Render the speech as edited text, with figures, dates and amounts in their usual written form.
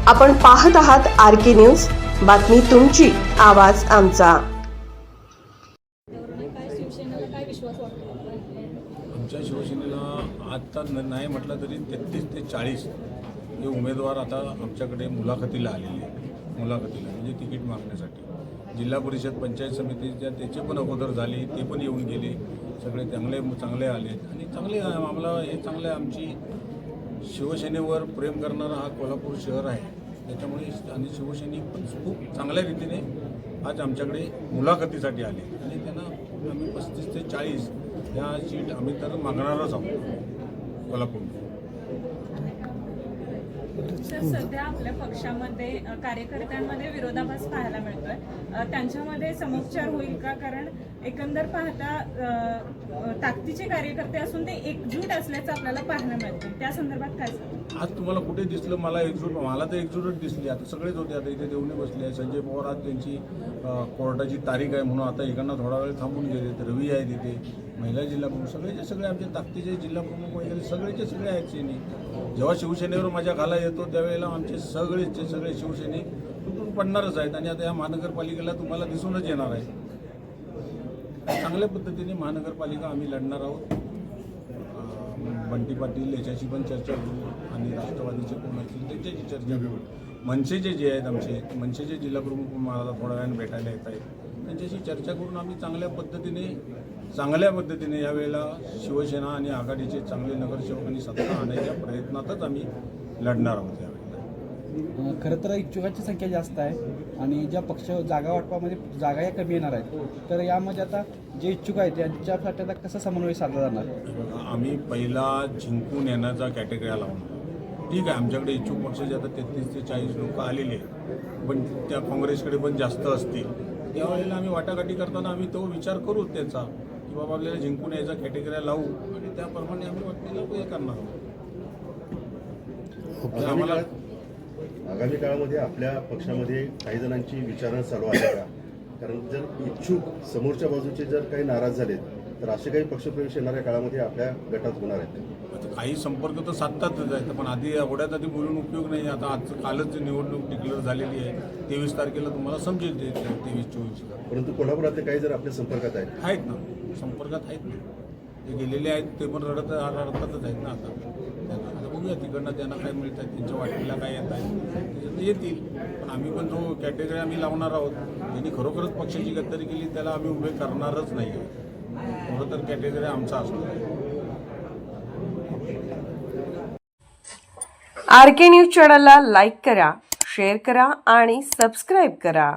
आपण पाहत आहात RK न्यूज, बातमी तुमची, आवाज आमचा। आमच्या शिवसेनेला आता नाही म्हटलं तरी 33 ते 40 हे उमेदवार आता आमच्याकडे मुलाखतीला आलेले आहेत। मुलाखतीला म्हणजे तिकीट मागण्यासाठी जिल्हा परिषद पंचायत समितीच्या त्याचे पण अगोदर झाले, ते पण येऊन गेले। सगळे चांगले आले आणि चांगले आम्हाला हे चांगले आमची शिवसेनेवर प्रेम करणारा हा कोल्हापूर शहर आहे। त्याच्यामुळे आणि शिवसैनिक पण खूप चांगल्या रीतीने आज आमच्याकडे मुलाखतीसाठी आले आणि त्यांना आम्ही 35 ते 40 ह्या सीट आम्ही तर मागणारच आहोत कोल्हापूर। सर, सध्या आपल्या पक्षामध्ये कार्यकर्त्यांमध्ये विरोधाभास पाहायला मिळतोय, त्यांच्यामध्ये समोपचार होईल का? कारण एकंदर पाहता ताकदीचे कार्यकर्ते असून ते एकजूट असल्याचं आपल्याला पाहायला मिळतं, त्या संदर्भात काय सांगता? आज तुम्हाला कुठे दिसलं? मला तर एकजूटच दिसली। आता सगळेच होते, आता इथे देवणे बसले आहे, संजय पवार आज त्यांची कोर्टाची तारीख आहे म्हणून आता इकडनं थोडा वेळ थांबून गेले। रवी आहे तिथे, महिला जिल्हा प्रमुख, सगळे आमचे ताकदीचे जिल्हा प्रमुख वगैरे सगळे आहेत सेनी। जेव्हा शिवसेनेवर माझ्या घाला येतो त्यावेळेला आमचे सगळे शिवसैनिक तुटून पडणारच आहेत आणि आता या महानगरपालिकेला तुम्हाला दिसूनच येणार आहे। चांगल्या पद्धतीने महानगरपालिका आम्ही लढणार आहोत। बंटी पाटील याच्याशी पण चर्चा करू आणि राष्ट्रवादीचे कोण असतील त्यांच्याशी चर्चा करू। मनसेचे जे आहेत आमचे मनसेचे जिल्हा प्रमुख मला थोड्या वेळाने भेटायला येत आहेत, त्यांच्याशी चर्चा करून आम्ही चांगल्या पद्धतीने यावेळेला शिवसेना आणि आघाडीचे चांगले नगरसेवक आणि सत्ता आणण्याच्या प्रयत्नातच आम्ही लढणार आहोत यावेळेला। खरं तर इच्छुकांची संख्या जास्त आहे आणि ज्या पक्ष जागा वाटपामध्ये जागा या कमी येणार आहेत, तर यामध्ये आता जे इच्छुक आहेत त्यांच्यासाठी आता कसा समन्वय साधला जाणार? आम्ही पहिला जिंकून येण्याचा कॅटेगरी लावणार। ठीक आहे, आमच्याकडे इच्छुक पक्षाचे आता 33 ते 40 लोक आलेले आहेत, पण त्या काँग्रेसकडे पण जास्त असतील। त्यावेळेला आम्ही वाटाघाटी करताना आम्ही तो विचार करूच त्याचा की बाबा आपल्याला जिंकून यायचा कॅटेगरी लावू आणि त्याप्रमाणे आम्ही वाटलेला हे करणार आहोत। आगामी काळामध्ये आपल्या पक्षामध्ये काही जणांची विचारणा चालू आहे का? कारण जर इच्छुक समोरच्या बाजूचे जर काही नाराज झालेत तर असे काही पक्षप्रवेश येणाऱ्या काळामध्ये आपल्या गटात होणार आहेत? काही संपर्क तर साधतातच आहेत, पण आधी एवढ्यात आधी बोलून उपयोग नाही। आता कालच निवडणूक डिक्लेअर झालेली आहे, 23 तारखेला तुम्हाला समजेल ते 23-24। परंतु कोल्हापुरातले काही जर आपल्या संपर्कात आहेत ना, संपर्कात आहेत ना, ते गेलेले आहेत, ते पण रडतातच आहेत ना। आता बघूया तिकडनं त्यांना काय मिळत आहे, त्यांच्या वाटेला काय येत आहे येतील। पण आम्ही पण जो कॅटेगरी आम्ही लावणार आहोत, त्यांनी खरोखरच पक्षाची गद्दारी केली त्याला आम्ही उभे करणारच नाही आहोत। खरं तर कॅटेगरी आमचा असतो। RK न्यूज चॅनलला लाईक करा, शेअर करा आणि सबस्क्राईब करा।